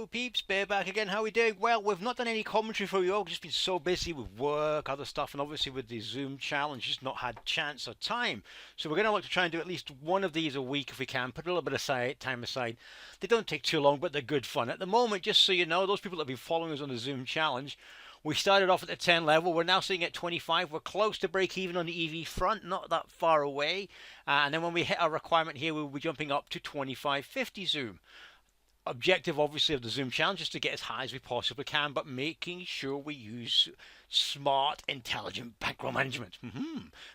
Hello peeps, Bear back again. How are we doing? Well, we've not done any commentary for you all. We've just been so busy with work, other stuff, and obviously with the Zoom challenge, just not had chance or time. So we're going to look to try and do at least one of these a week if we can. Put a little bit of time aside. They don't take too long, but they're good fun. At the moment, just so you know, those people that have been following us on the Zoom challenge, we started off at the 10 level. We're now sitting at 25. We're close to break even on the EV front, not that far away. And then when we hit our requirement here, we'll be jumping up to 2550 Zoom. Objective obviously of the Zoom challenge is to get as high as we possibly can, but making sure we use smart, intelligent bankroll management.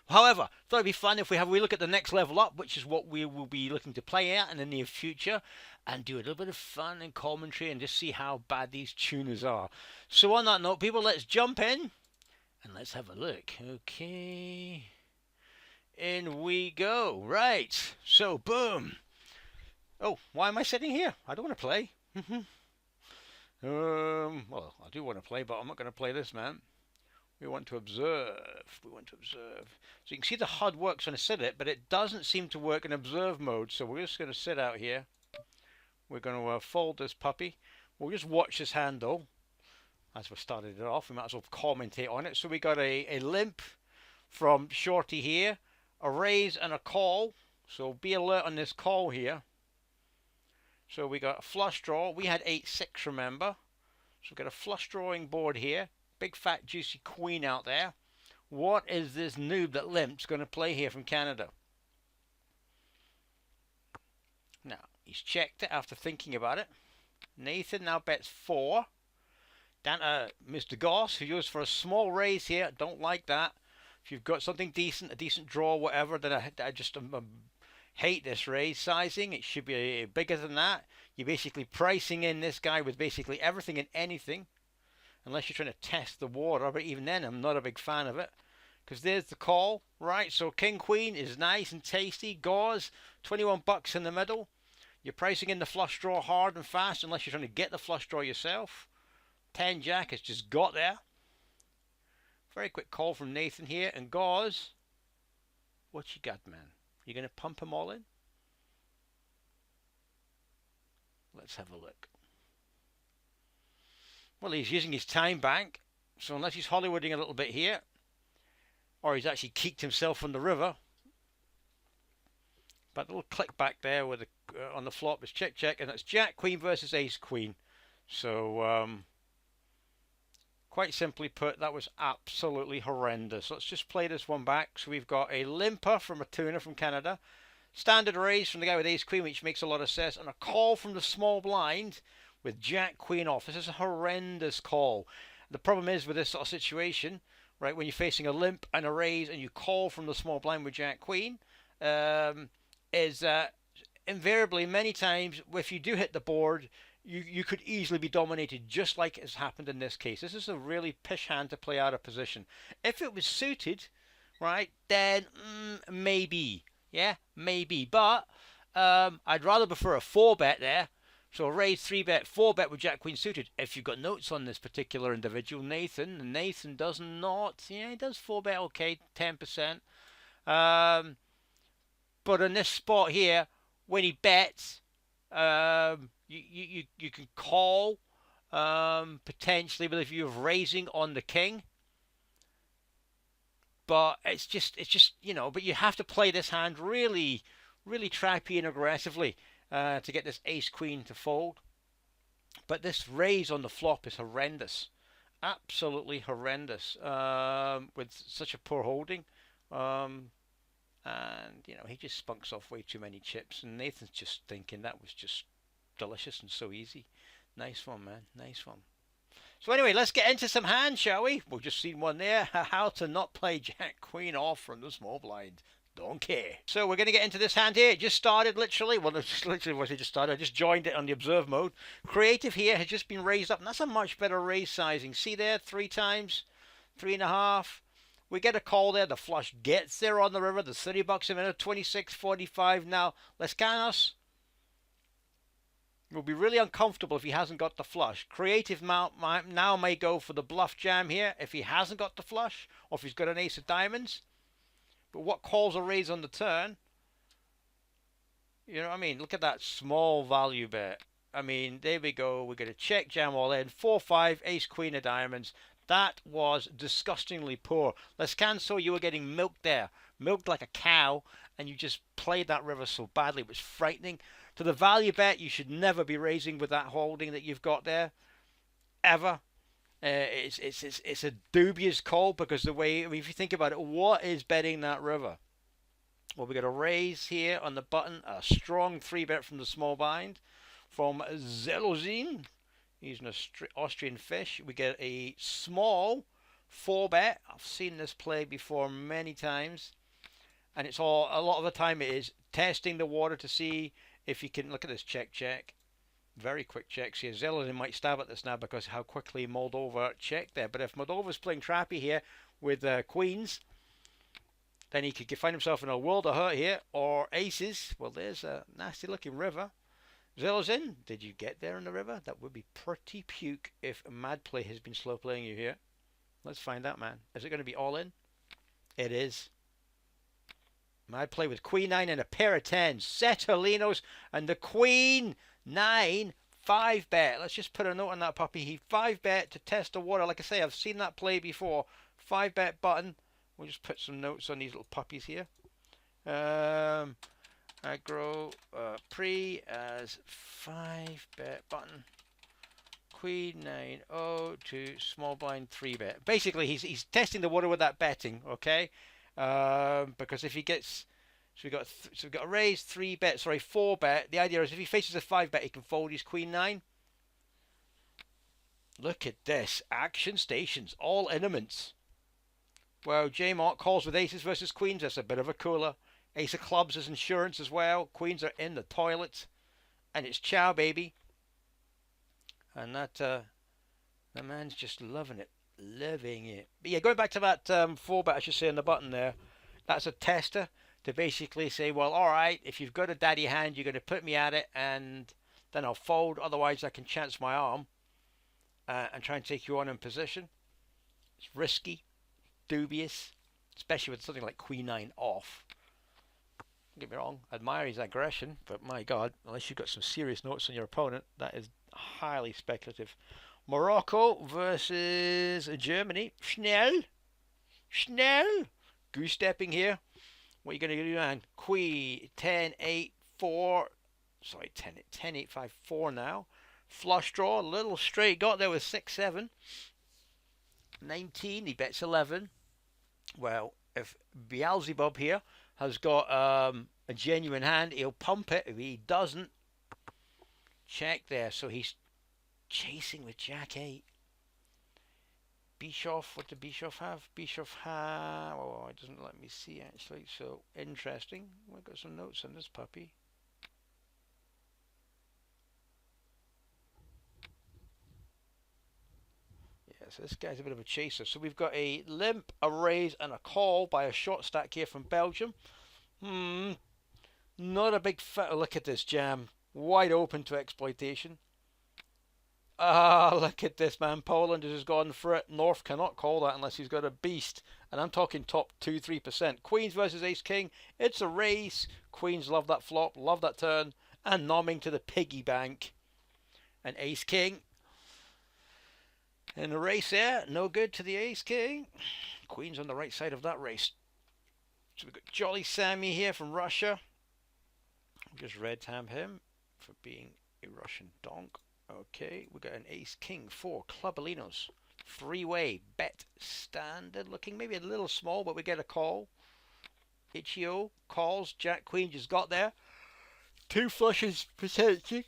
However, thought it'd be fun if we look at the next level up, which is what we will be looking to play at in the near future, and do a little bit of fun and commentary and just see how bad these tuners are. So on that note, people, let's jump in and let's have a look. Okay, in we go. Right, so boom. Oh, why am I sitting here? I don't want to play. Well, I do want to play, but I'm not going to play this, man. We want to observe. We want to observe. So you can see the HUD works when I sit it, but it doesn't seem to work in observe mode. So we're just going to sit out here. We're going to fold this puppy. We'll just watch this handle as we started it off. We might as well commentate on it. So we got a limp from Shorty here, a raise and a call. So be alert on this call here. So we got a flush draw. We had 8-6, remember. So we've got a flush drawing board here. Big fat juicy queen out there. What is this noob that limps going to play here from Canada? Now, he's checked it after thinking about it. Nathan now bets 4. Down to Mr. Goss, who goes for a small raise here. Don't like that. If you've got something decent, a decent draw, whatever, then I just hate this raise sizing. It should be bigger than that. You're basically pricing in this guy with basically everything and anything, unless you're trying to test the water, but even then I'm not a big fan of it, because there's the call, right? So king queen is nice and tasty. Gauze, 21 bucks in the middle. You're pricing in the flush draw hard and fast, unless you're trying to get the flush draw yourself. 10 jack has just got there. Very quick call from Nathan here. And Gauze, what you got, man? You're going to pump them all in? Let's have a look. Well, he's using his time bank, so unless he's Hollywooding a little bit here, or he's actually keeked himself from the river. But the little click back there with on the flop is check, check, and that's Jack Queen versus Ace Queen. So, quite simply put, that was absolutely horrendous. Let's just play this one back. So we've got a limper from a Tuna from Canada, standard raise from the guy with Ace Queen, which makes a lot of sense, and a call from the small blind with Jack Queen off. This is a horrendous call. The problem is with this sort of situation, right, when you're facing a limp and a raise and you call from the small blind with Jack Queen, is that invariably many times if you do hit the board, you could easily be dominated, just like has happened in this case. This is a really pish hand to play out of position. If it was suited, right, then maybe. Yeah, maybe. But I'd rather prefer a 4-bet there. So raise 3-bet, 4-bet with Jack Queen suited. If you've got notes on this particular individual, Nathan does not. Yeah, he does 4-bet, okay, 10%. But in this spot here, when he bets, you can call potentially, but if you're raising on the king, but it's just you know, but you have to play this hand really trappy and aggressively to get this Ace Queen to fold. But this raise on the flop is horrendous, absolutely horrendous, with such a poor holding. And you know, he just spunks off way too many chips, and Nathan's just thinking that was just delicious and so easy. Nice one, man, nice one. So anyway, let's get into some hands, shall we? We've just seen one there. How to not play Jack Queen off from the small blind. Don't care. So we're going to get into this hand here. It just started, literally. Well, it's literally what it just started. I just joined it on the observe mode. Creative here has just been raised up, and that's a much better raise sizing. See there, 3 times, 3.5. We get a call there. The flush gets there on the river. The 30 bucks a minute, 26.45 now. Les Canos will be really uncomfortable if he hasn't got the flush. Creative now may go for the bluff jam here if he hasn't got the flush, or if he's got an ace of diamonds. But what calls a raise on the turn? You know what I mean? Look at that small value bet. I mean, there we go. We're going to check jam all in. 4-5, ace queen of diamonds. That was disgustingly poor. Let's cancel. You were getting milked there. Milked like a cow. And you just played that river so badly. It was frightening. To the value bet, you should never be raising with that holding that you've got there. Ever. It's a dubious call because the way, I mean, if you think about it, what is betting that river? Well, we got a raise here on the button, a strong 3-bet from the small blind from Zelozin. He's an Austrian fish. We get a small 4-bet. I've seen this play before many times, and it's all, a lot of the time it is testing the water to see if you can, look at this check. Very quick checks here. Zelozin might stab at this now because how quickly Moldova checked there. But if Moldova's playing trappy here with queens, then he could find himself in a world of hurt here. Or aces. Well, there's a nasty looking river. Zelozin, did you get there in the river? That would be pretty puke if Mad Play has been slow playing you here. Let's find out, man. Is it going to be all in? It is. Mad Play with Queen 9 and a pair of 10s. Setolinos and the Queen 9 5-bet. Let's just put a note on that puppy. He 5-bet to test the water. Like I say, I've seen that play before. 5-bet button. We'll just put some notes on these little puppies here. Aggro pre as 5-bet button. Queen 9-0 to small blind 3-bet. Basically, he's testing the water with that betting, okay? Because if he gets, so we've got a raise 3-bet, sorry 4-bet. The idea is if he faces a 5-bet, he can fold his Queen 9. Look at this, action stations, all elements. Well, J-Mart calls with aces versus queens. That's a bit of a cooler. Ace of clubs is insurance as well. Queens are in the toilet, and it's ciao, baby. And that the man's just loving it. Loving it. But yeah, going back to that 4-bet, I should say, on the button there, that's a tester to basically say, well, all right, if you've got a daddy hand, you're going to put me at it, and then I'll fold. Otherwise, I can chance my arm and try and take you on in position. It's risky, dubious, especially with something like Queen 9 off. Don't get me wrong, I admire his aggression, but my God, unless you've got some serious notes on your opponent, that is highly speculative. Morocco versus Germany. Schnell. Goose stepping here. What are you going to do, man? Queen 10-8-4. Sorry, 10-8-5-4 now. Flush draw, a little straight. Got there with 6-7. 19, he bets 11. Well, if Beelzebub here has got a genuine hand, he'll pump it. If he doesn't, check there. So he's chasing with Jack 8. Bischoff, what did Bischoff have? Bischoff have, oh, it doesn't let me see actually, so interesting. We've got some notes on this puppy. Yes, this guy's a bit of a chaser. So we've got a limp, a raise, and a call by a short stack here from Belgium. Not a big fit. Look at this jam. Wide open to exploitation. Ah, look at this, man. Poland has gone for it. North cannot call that unless he's got a beast. And I'm talking top 2-3%. Queens versus Ace King. It's a race. Queens love that flop, love that turn. And nomming to the piggy bank. And Ace King. In the race there, no good to the Ace King. Queen's on the right side of that race. So we've got Jolly Sammy here from Russia. Just red tam him for being a Russian donk. Okay, we got an Ace King 4 Clubalinos. 3-way bet standard looking, maybe a little small, but we get a call. Ichio calls. Jack Queen just got there. 2 flushes potentially.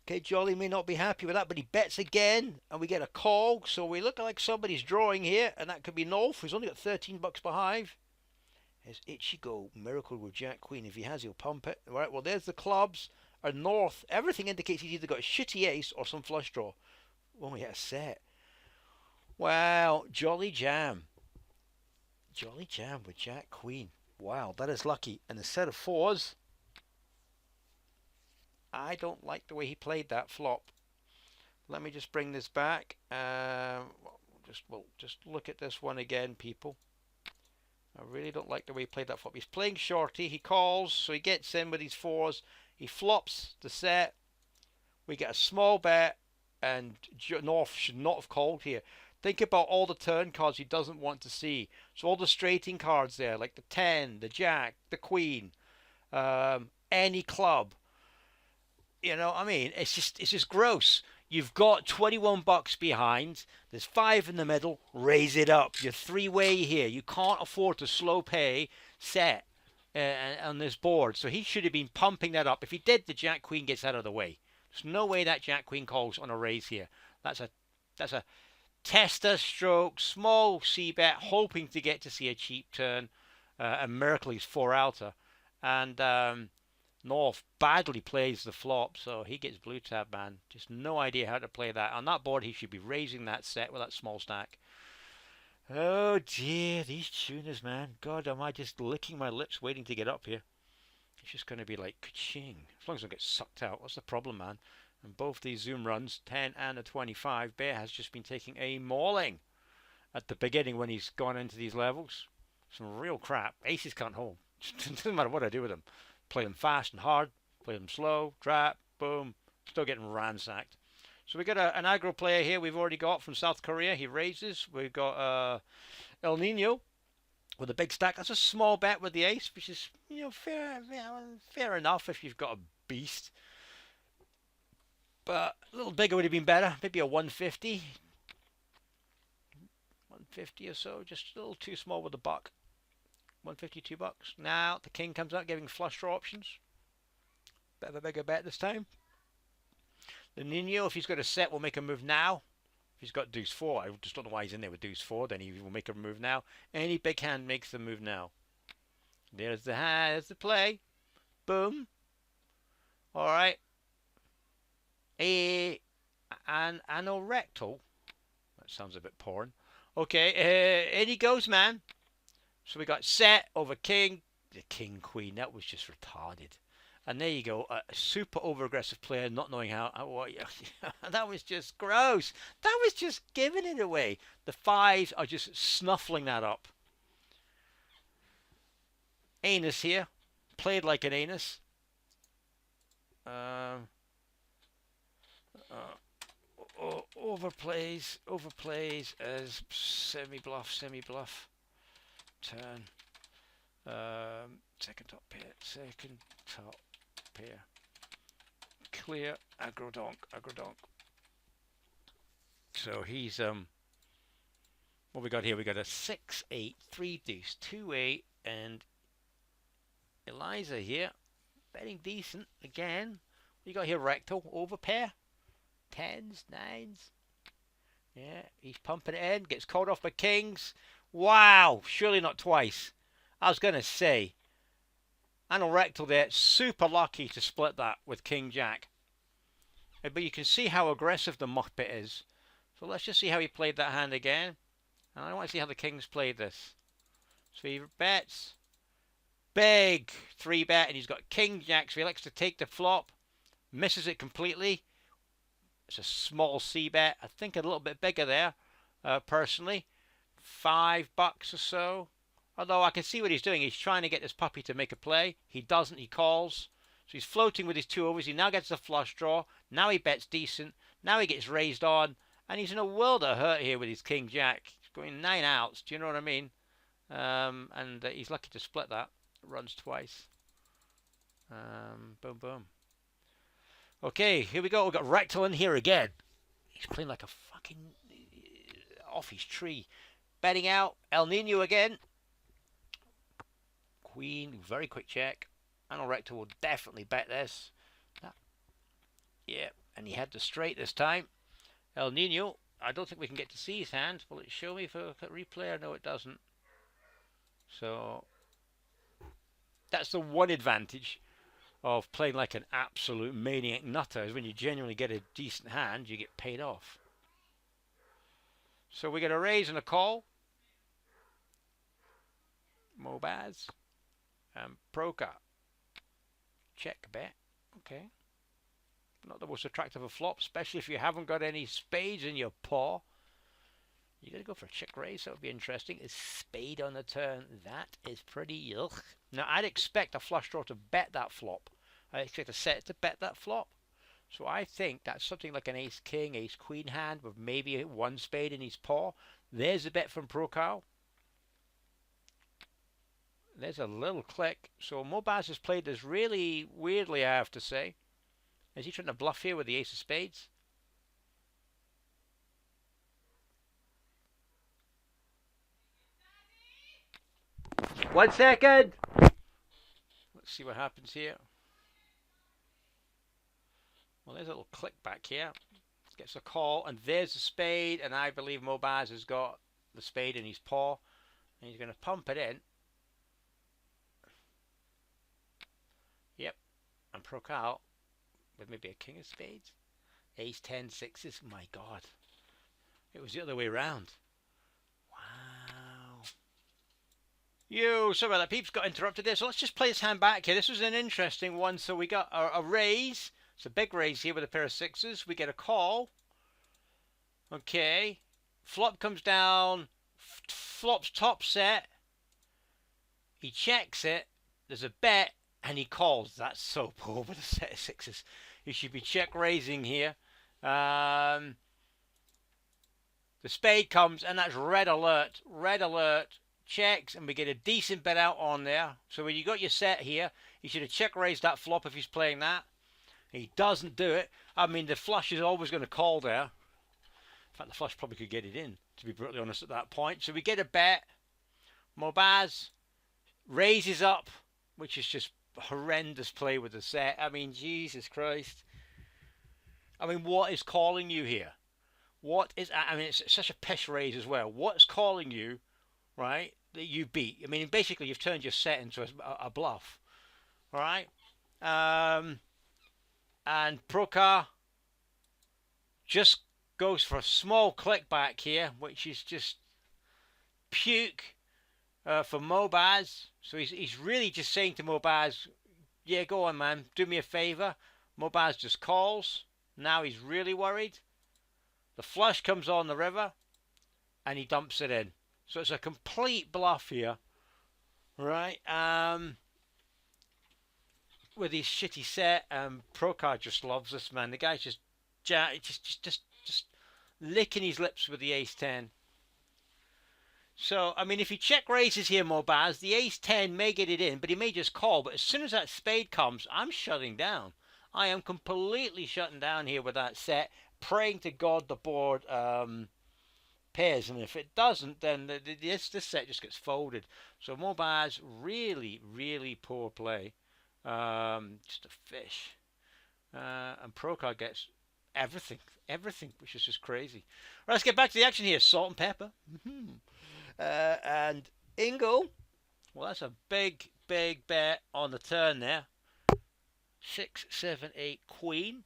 Okay, Jolly may not be happy with that, but he bets again, and we get a call. So we look like somebody's drawing here, and that could be North, who's only got 13 bucks behind. There's Ichigo, miracle with Jack Queen. If he has, he'll pump it. All right, well, there's the clubs. Or North, everything indicates he's either got a shitty ace or some flush draw. Oh, yeah, set. Wow, Jolly Jam. Jolly Jam with Jack Queen. Wow, that is lucky. And a set of 4s. I don't like the way he played that flop. Let me just bring this back. We'll just look at this one again, people. I really don't like the way he played that flop. He's playing shorty. He calls, so he gets in with his fours. He flops the set. We get a small bet, and North should not have called here. Think about all the turn cards he doesn't want to see. So all the straighting cards there, like the 10, the jack, the queen, any club. You know, I mean, it's just gross. You've got 21 bucks behind. There's 5 in the middle. Raise it up. You're three-way here. You can't afford to slow pay set on this board. So he should have been pumping that up. If he did, the Jack Queen gets out of the way. There's no way that Jack Queen calls on a raise here. That's a tester stroke, small C bet, hoping to get to see a cheap turn. And miracle he's 4 outer. And North badly plays the flop, so he gets blue tab, man. Just no idea how to play that. On that board, he should be raising that set with that small stack. Oh dear, these tuners, man. God, am I just licking my lips waiting to get up here? It's just going to be like ka-ching. As long as I don't get sucked out. What's the problem, man? And both these zoom runs, 10 and a 25, Bear has just been taking a mauling at the beginning when he's gone into these levels. Some real crap. Aces can't hold. Doesn't matter what I do with them. Play them fast and hard, play them slow, trap, boom, still getting ransacked. So we got an aggro player here we've already got from South Korea. He raises. We've got El Nino with a big stack. That's a small bet with the ace, which is, you know, fair enough if you've got a beast. But a little bigger would have been better. Maybe a 150. 150 or so, just a little too small with the buck. 152 bucks. Now the king comes out giving flush draw options. Bit of a bigger bet this time. The Nino, if he's got a set, will make a move now. If he's got deuce 4, I just don't know why he's in there with deuce 4, then he will make a move now. Any big hand makes the move now. There's the hand, there's the play. Boom. Alright. Anorectal. That sounds a bit porn. Okay, in he goes, man. So we got set over king, the king queen. That was just retarded. And there you go, a super over aggressive player not knowing how what. That was just gross. That was just giving it away. The 5s are just snuffling that up. Anus here, played like an anus. Overplays as semi bluff. Turn. Second top pair. Clear, aggro donk. So he's what we got here? We got a 6-8, 3 deuce, 2-8, and Eliza here betting decent again. You got here rectal over pair, 10s, 9s. Yeah, he's pumping it in. Gets called off by kings. Wow, surely not twice. I was going to say, Anorectal there, super lucky to split that with King Jack. But you can see how aggressive the Muppet is. So let's just see how he played that hand again. And I want to see how the Kings played this. So he bets. Big 3-bet, and he's got King Jack, so he likes to take the flop. Misses it completely. It's a small C-bet. I think a little bit bigger there, personally. $5 or so. Although I can see what he's doing. He's trying to get this puppy to make a play. He doesn't. He calls. So he's floating with his 2 overs. He now gets a flush draw. Now he bets decent. Now he gets raised on. And he's in a world of hurt here with his King Jack. He's going 9 outs. Do you know what I mean? And he's lucky to split that. Runs twice. Boom, boom. Okay, here we go. We've got Rectal in here again. He's playing like a fucking off his tree. Betting out. El Nino again. Queen. Very quick check. Anorectal will definitely bet this. Yeah, and he had the straight this time. El Nino. I don't think we can get to see his hand. Will it show me for a replay? No, it doesn't. So that's the one advantage of playing like an absolute maniac nutter, is when you genuinely get a decent hand, you get paid off. So we get a raise and a call. Mobaz. And Proka. Check bet. Okay. Not the most attractive of flops, especially if you haven't got any spades in your paw. You got to go for a check raise. That would be interesting. Is spade on the turn? That is pretty ugh. Now, I'd expect a flush draw to bet that flop. I expect a set to bet that flop. So I think that's something like an ace king, ace queen hand with maybe one spade in his paw. There's a bet from Pro Carl. There's a little click. So Mobaz has played this really weirdly, I have to say. Is he trying to bluff here with the ace of spades? One second. Let's see what happens here. Well, there's a little click back here. Gets a call, and there's a spade, and I believe Mobaz has got the spade in his paw, and he's going to pump it in. Yep, and Pro Carl with maybe a king of spades. Ace 10 sixes. My God. It was the other way around. Wow. Sorry about that. Peeps got interrupted there. So let's just play this hand back here. This was an interesting one. So we got a raise. It's a big raise here with a pair of sixes. We get a call. Okay. Flop comes down. Flop's top set. He checks it. There's a bet. And he calls. That's so poor with a set of sixes. He should be check raising here. The spade comes, and that's red alert. Red alert. Checks, and we get a decent bet out on there. So when you got your set here, you should have check raised that flop if he's playing that. He doesn't do it. I mean, the flush is always going to call there. In fact, the flush probably could get it in, to be brutally honest, at that point. So we get a bet. Mobaz raises up, which is just horrendous play with the set. I mean, Jesus Christ. I mean, what is calling you here? What is... I mean, it's such a pish raise as well. What's calling you, right, that you beat? I mean, basically, you've turned your set into a bluff. All right? And Procar just goes for a small click back here, which is just puke for Mobaz. So he's really just saying to Mobaz, yeah, go on, man, do me a favor. Mobaz just calls. Now he's really worried. The flush comes on the river, and he dumps it in. So it's a complete bluff here, right? With his shitty set, Procar just loves this, man. The guy's just licking his lips with the ace 10. So, I mean, if he check raises here, Mobaz, the ace 10 may get it in, but he may just call. But as soon as that spade comes, I'm shutting down. I am completely shutting down here with that set, praying to God the board pairs. And if it doesn't, then this set just gets folded. So Mobaz, really, really poor play. Just a fish. And Procar gets everything, which is just crazy. Right, let's get back to the action here. Salt and pepper. And Ingle, well, that's a big bet on the turn there. 6, 7, 8, queen.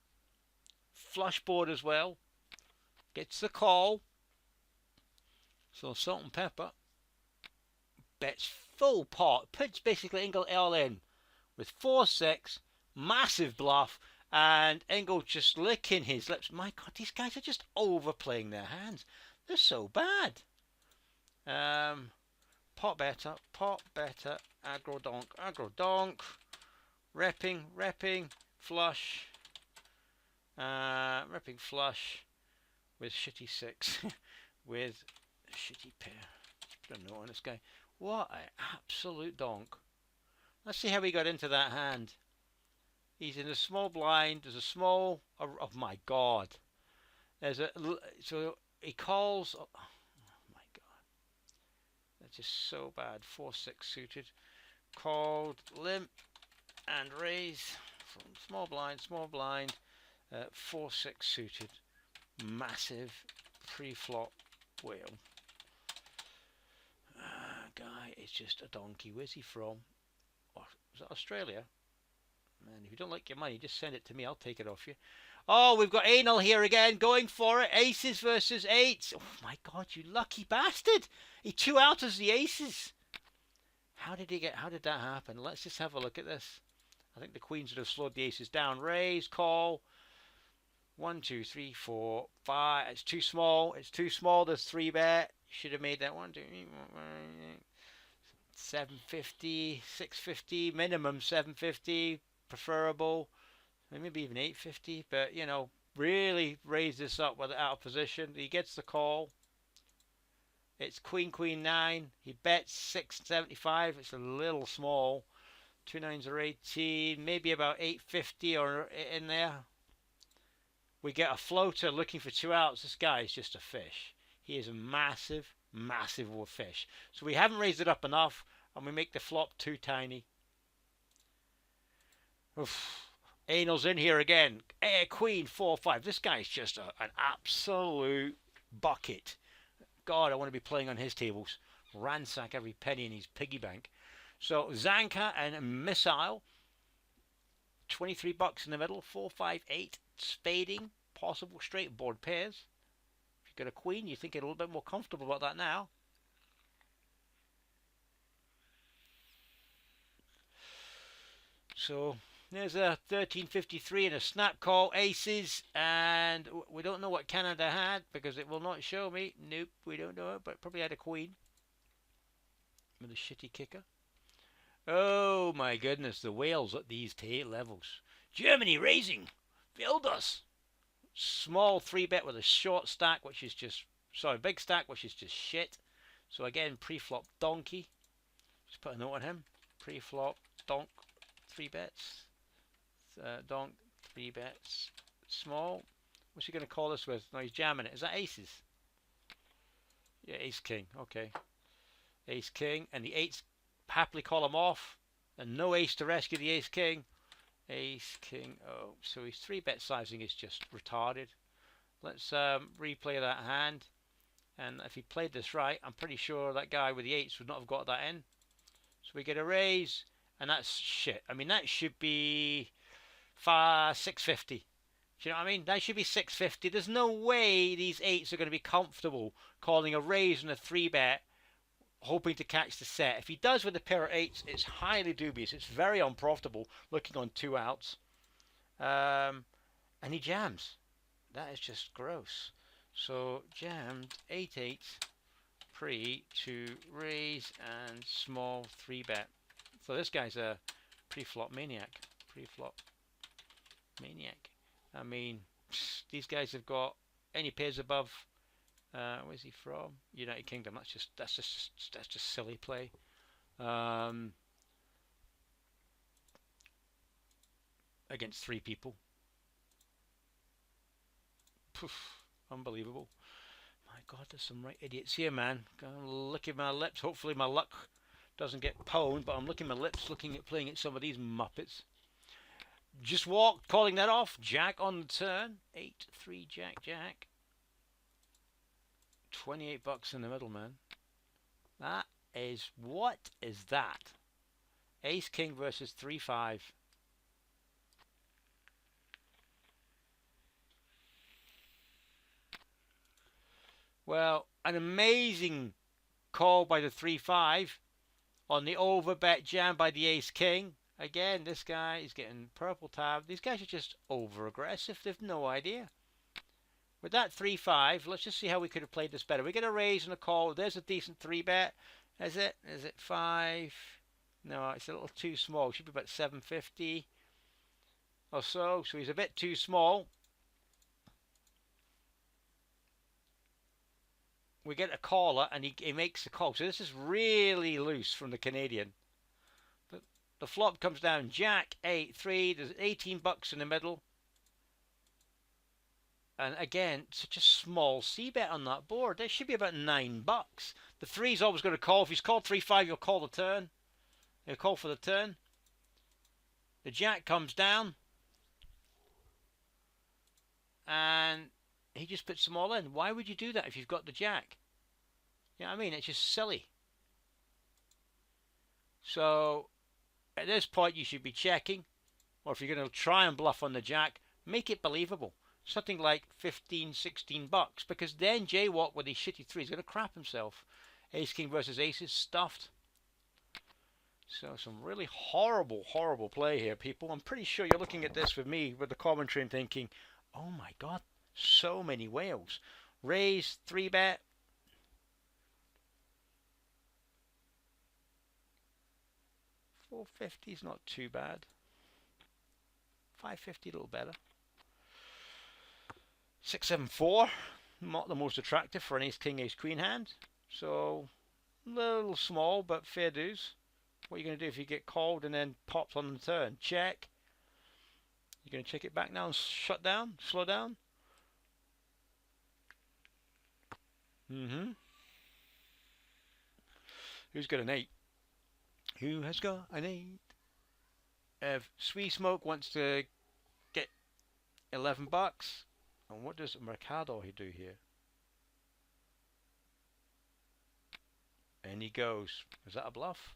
Flush board as well. Gets the call. So salt and pepper bets full pot. Puts basically Ingle all in with 4-6. Massive bluff. And Ingle just licking his lips. My God, these guys are just overplaying their hands. They're so bad. Pot better, aggro donk, repping, flush, repping flush with shitty 6, with shitty pair. Don't know on this guy. What an absolute donk. Let's see how he got into that hand. He's in a small blind. There's a small. Oh my God. There's a. So he calls. Oh my God. That's just so bad. 4-6 suited. Called limp and raise from small blind. 4-6 suited. Massive pre-flop whale. Guy is just a donkey. Where's he from? Oh, is that Australia? Man, if you don't like your money, just send it to me. I'll take it off you. Oh, we've got Anal here again, going for it. Aces versus 8s. Oh my God, you lucky bastard! He 2-outers the aces. How did that happen? Let's just have a look at this. I think the queens would have slowed the aces down. Raise, call. 1, 2, 3, 4, 5. It's too small. It's too small. There's 3-bet. Should have made that 1, 2, 3, 4, 5, 750, 650, minimum 750, preferable. Maybe even 850. But you know, really raise this up with out of position. He gets the call. It's Queen Queen 9. He bets 675. It's a little small. 2 9s are 18. Maybe about 850 or in there. We get a floater looking for 2 outs. This guy is just a fish. He is a massive, massive fish. So we haven't raised it up enough, and we make the flop too tiny. Oof. Anal's in here again. Queen 4 5. This guy's just an absolute bucket. God, I want to be playing on his tables. Ransack every penny in his piggy bank. So Zanka and Missile. 23 bucks in the middle. 4 5 8. Spading. Possible straight board pairs. If you've got a queen, you think a little bit more comfortable about that now. So there's a 1353 and a snap call, aces, and we don't know what Canada had because it will not show me. Nope, we don't know it, but probably had a queen with a shitty kicker. Oh my goodness, the whales at these levels. Germany raising, failed us. Small 3-bet with a short stack, which is just, sorry, big stack, which is just shit. So again, pre-flop donkey. Just put a note on him. Pre-flop donk, 3 bets. Donk, 3 bets. Small. What's he going to call this with? No, he's jamming it. Is that aces? Yeah, ace king. Okay. Ace king. And the 8s happily call him off. And no ace to rescue the ace king. Ace king. Oh, so his 3-bet sizing is just retarded. Let's replay that hand. And if he played this right, I'm pretty sure that guy with the 8s would not have got that in. So we get a raise. And that's shit. I mean, that should be 650. Do you know what I mean? That should be 650. There's no way these 8s are going to be comfortable calling a raise and a 3-bet, hoping to catch the set. If he does with a pair of 8s, it's highly dubious. It's very unprofitable looking on 2 outs. And he jams. That is just gross. So jammed 8-8 pre to raise and small 3-bet. So this guy's a pre-flop maniac. Pre-flop maniac. I mean, these guys have got any pairs above. Where's he from? United Kingdom. That's just silly play. Against 3 people. Poof, unbelievable. My God, there's some right idiots here, man. I'm licking my lips. Hopefully my luck doesn't get pwned, but I'm licking my lips looking at playing at some of these muppets. Just walked, calling that off. Jack on the turn. 8-3 Jack Jack. 28 bucks in the middle, man. That is, what is that? Ace King versus 3-5. Well, an amazing call by the 3-5 on the overbet jam by the Ace King. Again, this guy is getting purple tab. These guys are just over aggressive. They've no idea. With that 3-5, let's just see how we could have played this better. We get a raise and a call. There's a decent 3-bet. Is it? Is it 5? No, it's a little too small. It should be about 750 or so. So he's a bit too small. We get a caller and he makes the call. So this is really loose from the Canadian. But the flop comes down. Jack 8-3. There's 18 bucks in the middle. And again, such a small c-bet on that board. There should be about 9 bucks. The 3's always going to call. If he's called 3-5, he'll call the turn. He'll call for the turn. The Jack comes down. And he just puts them all in. Why would you do that if you've got the Jack? You know what I mean? It's just silly. So, at this point, you should be checking. Or if you're going to try and bluff on the Jack, make it believable. Something like 15, 16 bucks. Because then Jaywalk with his shitty 3 is going to crap himself. Ace King versus Aces, stuffed. So some really horrible, horrible play here, people. I'm pretty sure you're looking at this with me, with the commentary and thinking, Oh my God, so many whales. Raise, 3-bet. 450 is not too bad. 550 a little better. 674, not the most attractive for an ace king ace queen hand. So a little small, but fair dues. What are you going to do if you get called and then pops on the turn? Check. You're going to check it back now and shut down, slow down. Who's got an 8? Who has got an 8? If Sweet Smoke wants to get 11 bucks, and what does Mercado do here? And he goes, is that a bluff?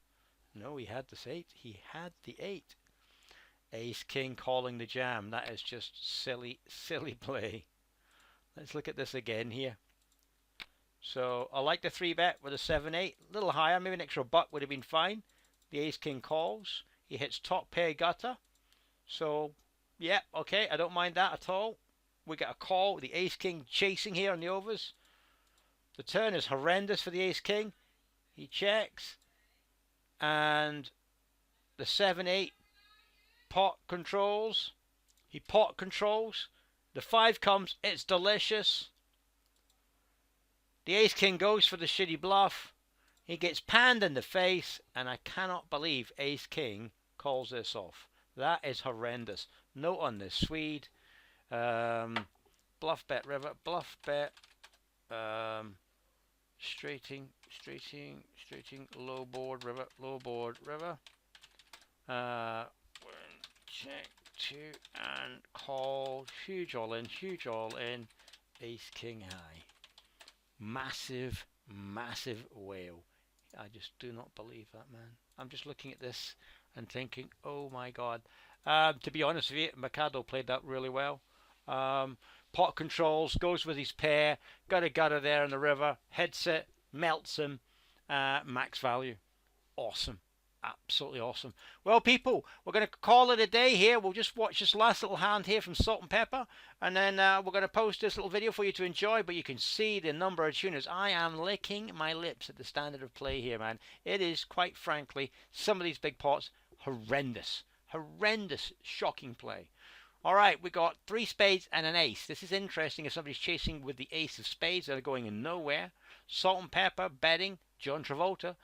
No, he had this 8. He had the 8. Ace King calling the jam. That is just silly, silly play. Let's look at this again here. So I like the 3-bet with a 7-8. A little higher, maybe an extra buck would have been fine. The Ace King calls. He hits top pair gutter. So, yeah, okay, I don't mind that at all. We get a call with the Ace King chasing here on the overs. The turn is horrendous for the Ace King. He checks. And the 7-8 pot controls. He pot controls. The 5 comes. It's delicious. The Ace King goes for the shitty bluff. He gets panned in the face. And I cannot believe Ace King calls this off. That is horrendous. Note on this Swede. Bluff bet river. Bluff bet. Straighting. Low board river. Low board river. Check 2 and call. Huge all in. Ace King high. Massive whale. I just do not believe that, man. I'm just looking at this and thinking, oh my God. To be honest with you, Mercado played that really well. Pot controls, goes with his pair, got a gutter there in the river, hits it, melts him, max value. Awesome. Absolutely awesome. Well, people, we're going to call it a day here. We'll just watch this last little hand here from Salt and Pepper, and then we're going to post this little video for you to enjoy, but you can see the number of tuners. I am licking my lips at the standard of play here, man. It is, quite frankly, some of these big pots, horrendous, shocking play. All right, we got 3 spades and an ace. This is interesting if somebody's chasing with the ace of spades. They're going in nowhere. Salt and Pepper betting. John Travolta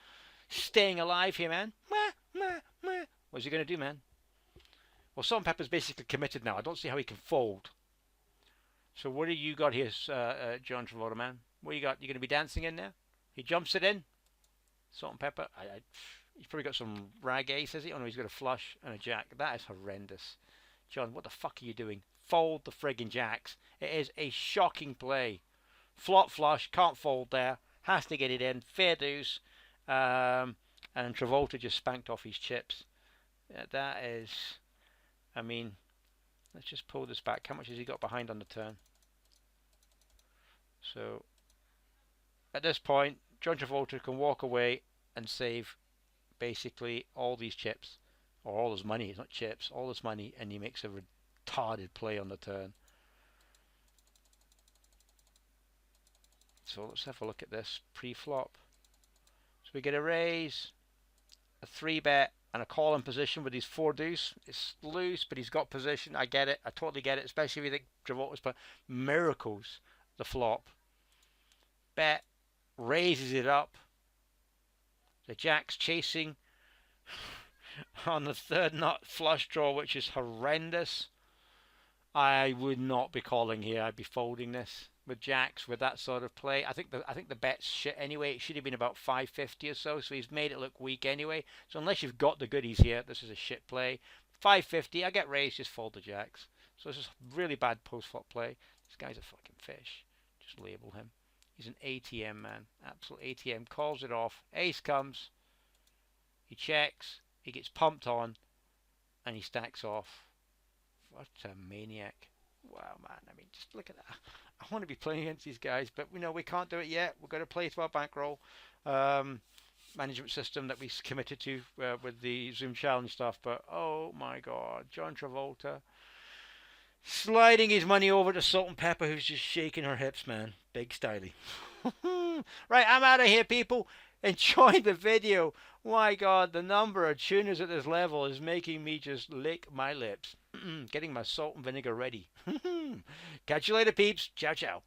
staying alive here, man. What's he going to do, man? Well, Salt and Pepper's basically committed now. I don't see how he can fold. So what do you got here, John Travolta, man? What you got? You going to be dancing in there? He jumps it in. Salt and Pepper. He's probably got some rag ace, has he? Oh no, he's got a flush and a jack. That is horrendous. John, what the fuck are you doing? Fold the friggin' jacks. It is a shocking play. Flop flush, can't fold there. Has to get it in. Fair dues. And Travolta just spanked off his chips. That is, I mean, let's just pull this back. How much has he got behind on the turn? So, at this point, John Travolta can walk away and save basically all these chips. Or all his money. It's not chips. All his money. And he makes a retarded play on the turn. So let's have a look at this pre-flop. So we get a raise, a 3-bet, and a call in position with his 4 deuce. It's loose, but he's got position. I get it. I totally get it. Especially if you think Travolta's playing miracles. The flop. Bet. Raises it up. The jack's chasing on the 3rd nut flush draw, which is horrendous. I would not be calling here. I'd be folding this with jacks with that sort of play. I think the bet's shit anyway. It should have been about 550 or so. So he's made it look weak anyway. So unless you've got the goodies here, this is a shit play. 550. I get raised. Just fold the jacks. So this is really bad post flop play. This guy's a fucking fish. Just label him. He's an ATM, man. Absolute ATM. Calls it off. Ace comes. He checks. He gets pumped on. And he stacks off. What a maniac. Wow, man. I mean, just look at that. I want to be playing against these guys, but we can't do it yet. We've got to play to our bankroll management system that we committed to with the Zoom challenge stuff. But oh my God, John Travolta sliding his money over to Salt and Pepper, who's just shaking her hips, man. Big styly. Right, I'm out of here, people. Enjoy the video. My God, the number of tunas at this level is making me just lick my lips. Getting my salt and vinegar ready. Catch you later, peeps. Ciao, ciao.